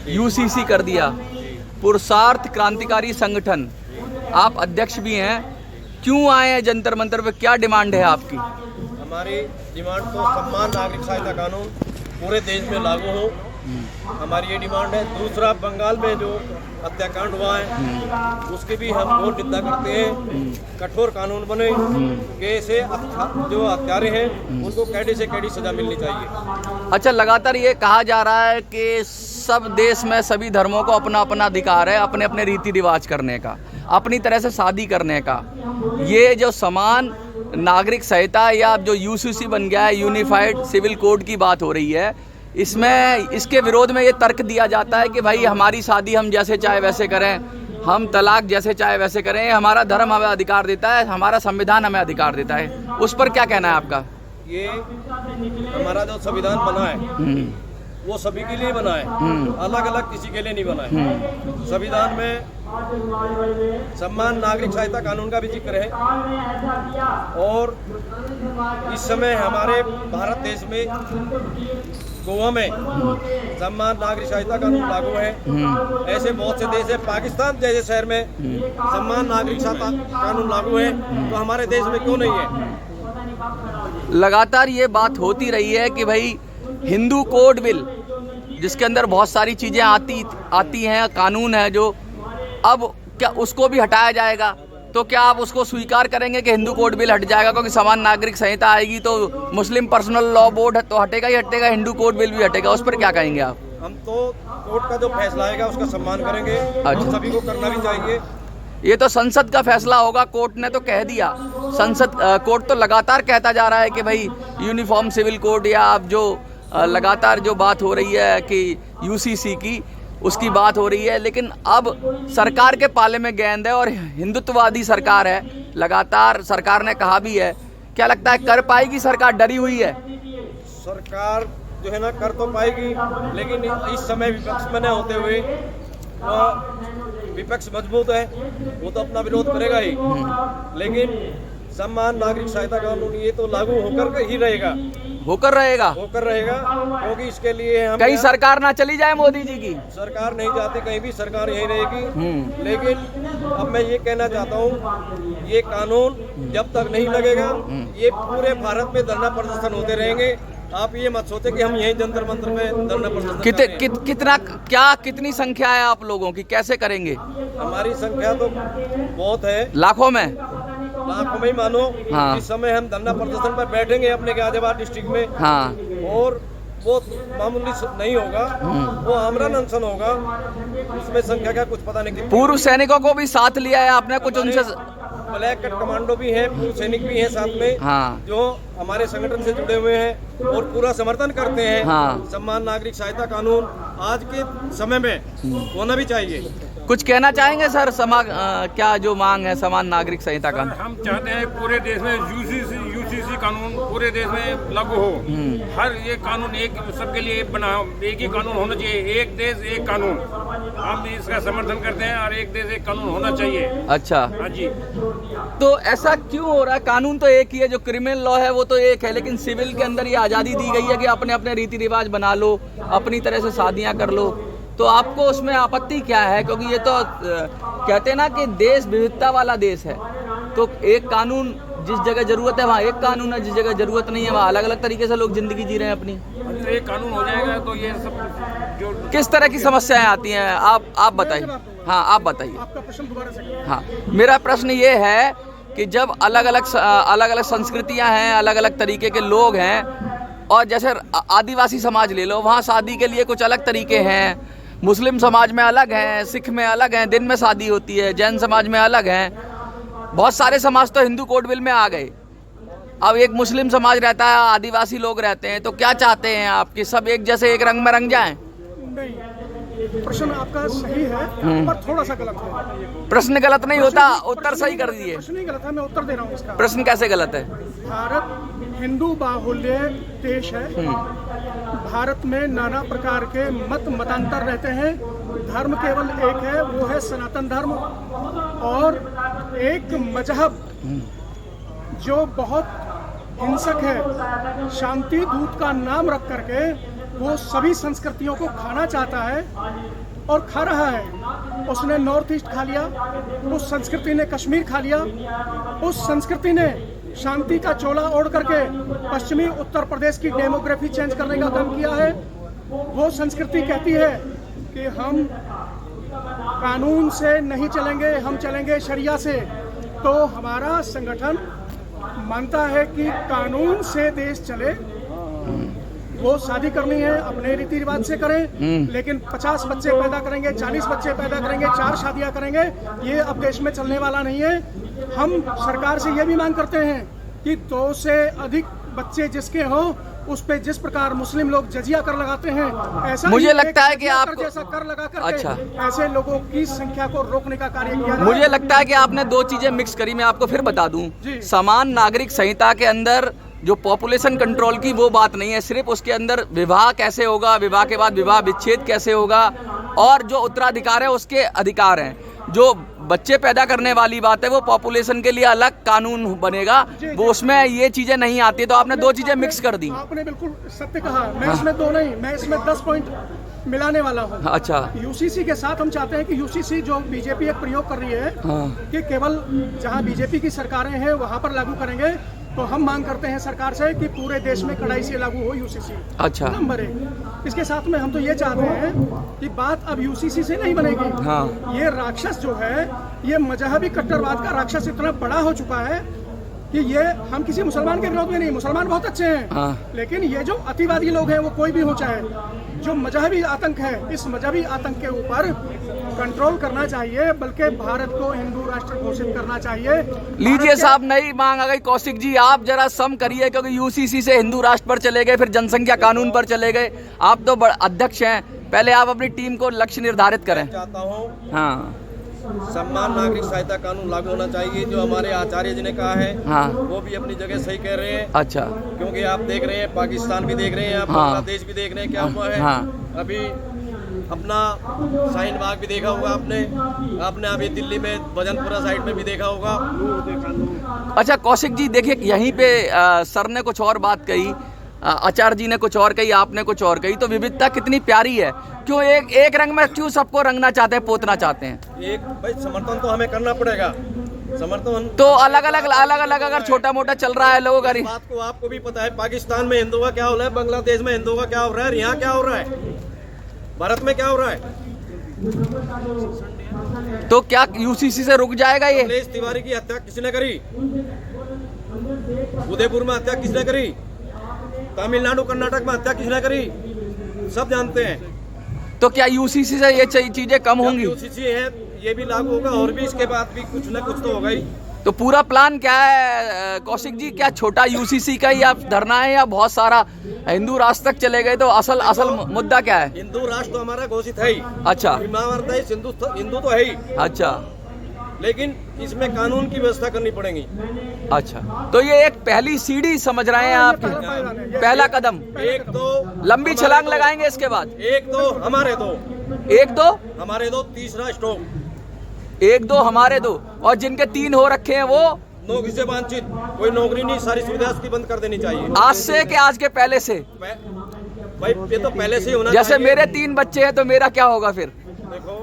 UCC कर दिया, पुरुषार्थ क्रांतिकारी संगठन, आप अध्यक्ष भी हैं। क्यों आए हैं जंतर मंतर पे, क्या डिमांड है आपकी? हमारी डिमांड तो सम्मान नागरिक सहायता कानून पूरे देश में लागू हो, हमारी ये डिमांड है। दूसरा, बंगाल में जो हत्याकांड हुआ है उसकी भी हम बहुत निंदा करते हैं। कठोर कानून बने कि ऐसे जो हत्यारे हैं उनको कैडी से कैडी सजा मिलनी चाहिए। अच्छा, लगातार ये कहा जा रहा है कि सब देश में सभी धर्मों को अपना अपना अधिकार है अपने अपने रीति रिवाज करने का, अपनी तरह से शादी करने का। ये जो समान नागरिक संहिता या जो यूसीसी बन गया है, यूनिफाइड सिविल कोड की बात हो रही है, इसमें इसके विरोध में ये तर्क दिया जाता है कि भाई हमारी शादी हम जैसे चाहे वैसे करें, हम तलाक जैसे चाहे वैसे करें, हमारा धर्म हमें अधिकार देता है, हमारा संविधान हमें अधिकार देता है। उस पर क्या कहना है आपका? ये हमारा जो संविधान बना है वो सभी के लिए बना है, अलग अलग किसी के लिए नहीं बना है। संविधान में सम्मान नागरिक सहायता कानून का भी जिक्र है और इस समय हमारे भारत देश में गोवा में सम्मान नागरिक सहायता कानून लागू है। ऐसे बहुत से देश है, पाकिस्तान जैसे शहर में सम्मान नागरिक सहायता कानून लागू है, तो हमारे देश में क्यों नहीं है? लगातार ये बात होती रही है कि भाई हिंदू कोड बिल, जिसके अंदर बहुत सारी चीज़ें आती हैं, कानून है जो, अब क्या उसको भी हटाया जाएगा? तो क्या आप उसको स्वीकार करेंगे कि हिंदू कोड बिल हट जाएगा? क्योंकि समान नागरिक संहिता आएगी तो मुस्लिम पर्सनल लॉ बोर्ड तो हटेगा ही हटेगा, हिंदू कोड बिल भी हटेगा। उस पर क्या कहेंगे आप? हम तो कोर्ट का जो फैसला आएगा उसका सम्मान करेंगे। अच्छा। सभी को करना भी चाहिए। ये तो संसद का फैसला होगा, कोर्ट ने तो कह दिया। कोर्ट तो लगातार कहता जा रहा है कि भाई यूनिफॉर्म सिविल कोड या अब जो लगातार जो बात हो रही है कि यूसीसी की, उसकी बात हो रही है, लेकिन अब सरकार के पाले में गेंद है और हिंदुत्ववादी सरकार है। लगातार सरकार ने कहा भी है, क्या लगता है कर पाएगी सरकार? डरी हुई है सरकार जो है ना, कर तो पाएगी, लेकिन इस समय विपक्ष में न होते हुए विपक्ष मजबूत है, वो तो अपना विरोध करेगा ही, लेकिन सम्मान नागरिक सहायता कानून ये तो लागू होकर ही रहेगा, होकर रहेगा क्योंकि इसके लिए हम कहीं सरकार ना चली जाए मोदी जी की। सरकार नहीं जाती कहीं भी, सरकार यही रहेगी। लेकिन अब मैं ये कहना चाहता हूँ, ये कानून जब तक नहीं लगेगा ये पूरे भारत में धरना प्रदर्शन होते रहेंगे। आप ये मत सोचे कि हम यही जंतर मंतर में धरना प्रदर्शन कितनी संख्या है आप लोगों की, कैसे करेंगे? हमारी संख्या तो बहुत है, लाखों में ही मानो। हाँ। इस समय हम धरना प्रदर्शन पर बैठेंगे अपने गाजियाबाद डिस्ट्रिक्ट में। हाँ। और वो मामूली नहीं होगा, वो आमरण अनशन होगा, उसमें संख्या का कुछ पता नहीं। पूर्व सैनिकों को भी साथ लिया है आपने कुछ? उनसे ब्लैक कट कमांडो भी हैं, पूर्व सैनिक भी हैं साथ में। हाँ। जो हमारे संगठन से जुड़े हुए हैं और पूरा समर्थन करते हैं। हाँ। सम्मान नागरिक सहायता कानून आज के समय में होना भी चाहिए। कुछ कहना चाहेंगे सर? क्या जो मांग है समान नागरिक संहिता कानून? हम चाहते हैं पूरे देश में यूसीसी कानून पूरे देश में लागू हो। हर ये कानून एक सबके लिए एक ही कानून होना चाहिए। एक देश एक कानून, हम इसका समर्थन करते हैं और एक देश एक कानून होना चाहिए। अच्छा। हाँ जी। तो ऐसा क्यों हो रहा है? कानून तो एक ही है, जो क्रिमिनल लॉ है वो तो एक है, लेकिन सिविल के अंदर ये आज़ादी दी गई है कि अपने अपने रीति रिवाज बना लो, अपनी तरह से शादियाँ कर लो। तो आपको उसमें आपत्ति क्या है? क्योंकि ये तो कहते हैं ना कि देश विविधता वाला देश है, तो एक कानून जिस जगह जरूरत है वहाँ एक कानून है, जिस जगह जरूरत नहीं है वहाँ अलग अलग तरीके से लोग जिंदगी जी रहे हैं अपनी। एक कानून हो जाएगा तो ये सब जो किस तरह की समस्याएं आती हैं आप बताइए। हाँ, आप बताइए। आपका प्रश्न दोबारा से। हाँ, मेरा प्रश्न ये है कि जब अलग अलग संस्कृतियाँ हैं, अलग अलग तरीके के लोग हैं, और जैसे आदिवासी समाज ले लो, वहाँ शादी के लिए कुछ अलग तरीके हैं, मुस्लिम समाज में अलग हैं, सिख में अलग हैं, दिन में शादी होती है, जैन समाज में अलग हैं, बहुत सारे समाज तो हिंदू कोड बिल में आ गए। अब एक मुस्लिम समाज रहता है, आदिवासी लोग रहते हैं, तो क्या चाहते हैं आप कि सब एक जैसे एक रंग में रंग जाएं? नहीं, प्रश्न आपका सही है पर थोड़ा सा गलत है। प्रश्न गलत नहीं होता, उत्तर सही कर दीजिए। प्रश्न नहीं गलत है, मैं उत्तर दे रहा हूँ इसका। प्रश्न कैसे गलत है? भारत हिंदू बाहुल्य देश है। भारत में नाना प्रकार के मतांतर रहते हैं, धर्म केवल एक है, वो है सनातन धर्म। और एक मजहब जो बहुत हिंसक है, शांति दूत का नाम रख करके वो सभी संस्कृतियों को खाना चाहता है और खा रहा है। उसने नॉर्थ ईस्ट खा लिया, उस संस्कृति ने कश्मीर खा लिया, उस संस्कृति ने शांति का चोला ओढ़ करके पश्चिमी उत्तर प्रदेश की डेमोग्राफी चेंज करने का काम किया है। वो संस्कृति कहती है कि हम कानून से नहीं चलेंगे, हम चलेंगे शरिया से। तो हमारा संगठन मानता है कि कानून से देश चले। वो शादी करनी है अपने रीति रिवाज से करें, लेकिन 50 बच्चे पैदा करेंगे, 40 बच्चे पैदा करेंगे, 4 शादियां करेंगे, ये अब देश में चलने वाला नहीं है। हम सरकार से ये भी मांग करते हैं कि 2 से अधिक बच्चे जिसके हों उस पे जिस प्रकार मुस्लिम लोग जजिया कर लगाते हैं, ऐसा मुझे लगता है कि आप जैसा कर लगा करके अच्छा, ऐसे लोगों की संख्या को रोकने का कार्य किया जाए। मुझे लगता है कि आपने 2 चीजें मिक्स करी। मैं आपको फिर बता दूं, समान नागरिक संहिता के अंदर जो पॉपुलेशन कंट्रोल की वो बात नहीं है, सिर्फ उसके अंदर विवाह कैसे होगा, विवाह के बाद विवाह विच्छेद कैसे होगा, और जो उत्तराधिकार है उसके अधिकार हैं। जो बच्चे पैदा करने वाली बात है वो पॉपुलेशन के लिए अलग कानून बनेगा, वो उसमें ये चीजें नहीं आती। तो आपने 2 चीजें मिक्स कर दी। आपने बिल्कुल सत्य कहा। मैं इसमें 2 नहीं, मैं इसमें 10 पॉइंट मिलाने वाला हूँ। अच्छा, यूसीसी के साथ हम चाहते हैं कि यूसीसी जो बीजेपी एक प्रयोग कर रही है कि केवल जहाँ बीजेपी की सरकारें हैं वहाँ पर लागू करेंगे, तो हम मांग करते हैं सरकार से कि पूरे देश में कड़ाई से लागू हो यूसीसी। अच्छा, नंबर 1। इसके साथ में हम तो ये चाहते हैं कि बात अब यूसीसी से नहीं बनेगी। हाँ। ये राक्षस जो है, ये मजहबी कट्टरवाद का राक्षस इतना बड़ा हो चुका है कि ये, हम किसी मुसलमान के विरोध में नहीं, मुसलमान बहुत अच्छे हैं, हाँ। लेकिन ये जो अतिवादी लोग हैं वो कोई भी हो, चाहे जो मजहबी आतंक है, इस मजहबी आतंक के ऊपर कंट्रोल करना चाहिए, बल्कि भारत को हिंदू राष्ट्र घोषित करना चाहिए। लीजिए साहब, नई मांग आ गई। कौशिक जी, आप जरा सम करिए, क्योंकि यूसीसी से हिंदू राष्ट्र पर चले गए, फिर जनसंख्या कानून पर चले गए। आप तो अध्यक्ष हैं, पहले आप अपनी टीम को लक्ष्य निर्धारित करें। चाहता हूँ हाँ, सम्मान नागरिक सहायता कानून लागू होना चाहिए, जो हमारे आचार्य जी ने कहा है। हाँ। वो भी अपनी जगह सही कह रहे हैं। अच्छा, क्योंकि आप देख रहे हैं, पाकिस्तान भी देख रहे हैं, आप हाँ। बांग्लादेश भी देख रहे हैं क्या हुआ है। हाँ। अभी अपना शाहीन बाग भी देखा होगा आपने अभी दिल्ली में भजनपुरा साइड में भी देखा होगा। अच्छा कौशिक जी, देखिए यहीं पे सर ने कुछ और बात कही, आचार्य जी ने कुछ और कही, आपने कुछ और कही, तो विविधता कितनी प्यारी है। क्यों एक रंग में क्यों सबको रंगना चाहते हैं, पोतना चाहते हैं? एक भाई समर्थन तो हमें करना पड़ेगा, समर्थन तो अलग अलग अगर छोटा मोटा चल रहा है लोगों का। बात को आपको भी पता है, पाकिस्तान में हिंदुओं का क्या हो रहा है, बांग्लादेश में हिंदुओं का क्या हो रहा है, यहाँ क्या हो रहा है, भारत में क्या हो रहा है। तो क्या यूसीसी से रुक जाएगा ये? कमलेश तिवारी की हत्या किसने करी? उदयपुर में हत्या किसने करी? तमिलनाडु कर्नाटक में हत्या किसने करी? सब जानते हैं। तो क्या यूसीसी से ये चीजें कम होंगी? यूसीसी है, ये भी लागू होगा, और भी इसके बाद भी कुछ ना कुछ तो होगा ही। तो पूरा प्लान क्या है कौशिक जी? क्या छोटा यूसीसी का ही आप धरना है, या बहुत सारा हिंदू राष्ट्र तक चले गए? तो असल मुद्दा क्या है? हिंदू राष्ट्र तो हमारा घोषित है ही। अच्छा, हिंदू तो है ही। अच्छा, लेकिन इसमें कानून की व्यवस्था करनी पड़ेगी। अच्छा, तो ये एक पहली सीढ़ी समझ रहे हैं आप, पहला कदम। एक दो लंबी छलांग लगाएंगे इसके बाद। एक दो हमारे दो, एक दो हमारे दो, तीसरा स्टॉप। एक दो हमारे दो, और जिनके 3 हो रखे हैं वो नौकरी से वंचित, कोई नौकरी नहीं, सारी सुविधा उसकी बंद कर देनी चाहिए। आज से कि आज के पहले से? भाई ये तो पहले से ही होना जैसे चाहिए। मेरे 3 बच्चे हैं तो मेरा क्या होगा फिर? देखो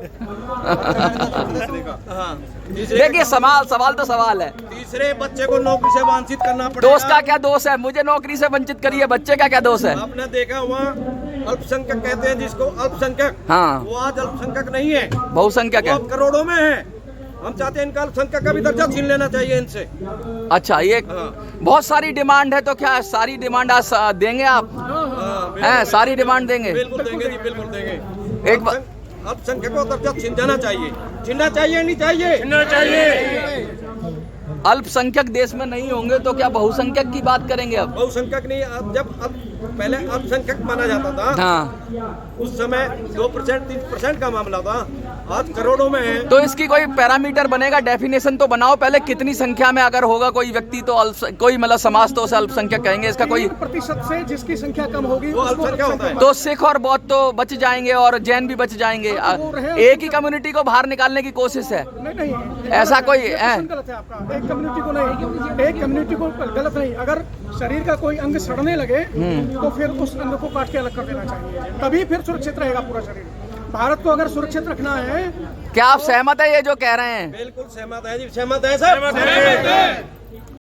देखिए सवाल तो सवाल है। तीसरे बच्चे को नौकरी से वंचित करना पड़ेगा। दोस्त का क्या दोष है? मुझे नौकरी से वंचित करिए, बच्चे का क्या दोष है? आपने देखा हुआ, अल्पसंख्यक कहते हैं जिसको, अल्पसंख्यक। हाँ। वो आज अल्पसंख्यक नहीं है, बहुसंख्यक वो है। अब करोड़ों में है। हम चाहते हैं इनका अल्पसंख्यक का भी दर्जा छीन लेना चाहिए इनसे। अच्छा, ये हाँ। बहुत सारी डिमांड है, तो क्या सारी डिमांड आज देंगे आप? हैं, सारी डिमांड देंगे? बिल्कुल देंगे जी, बिल्कुल देंगे। एक बार अल्पसंख्यक को दर्जा छीन जाना चाहिए, छीनना चाहिए नहीं चाहिए? छीनना चाहिए। अल्पसंख्यक देश में नहीं होंगे तो क्या बहुसंख्यक की बात करेंगे अब? बहुसंख्यक नहीं, अब पहले अल्पसंख्यक माना जाता था। हाँ। उस समय 2% 3% का मामला था, आज करोड़ों में है। तो इसकी कोई पैरामीटर बनेगा, डेफिनेशन तो बनाओ पहले। कितनी संख्या में अगर होगा कोई व्यक्ति तो कोई मतलब समाज तो उसे अल्पसंख्यक कहेंगे। इसका कोई 3% से जिसकी संख्या कम होगी वो अल्पसंख्यक होता है। तो सिख और बौद्ध तो बच जाएंगे और जैन भी बच जाएंगे। एक ही कम्युनिटी को बाहर निकालने की कोशिश है। नहीं, ऐसा कोई गलत है आपका। एक कम्युनिटी को नहीं, एक कम्युनिटी को गलत नहीं। अगर शरीर का कोई अंग सड़ने लगे तो फिर उस अंग को काट के अलग कर देना चाहिए, तभी फिर सुरक्षित रहेगा पूरा शरीर। भारत को अगर सुरक्षित रखना है। क्या आप सहमत है ये जो कह रहे हैं? बिल्कुल सहमत है जी, सहमत है सर।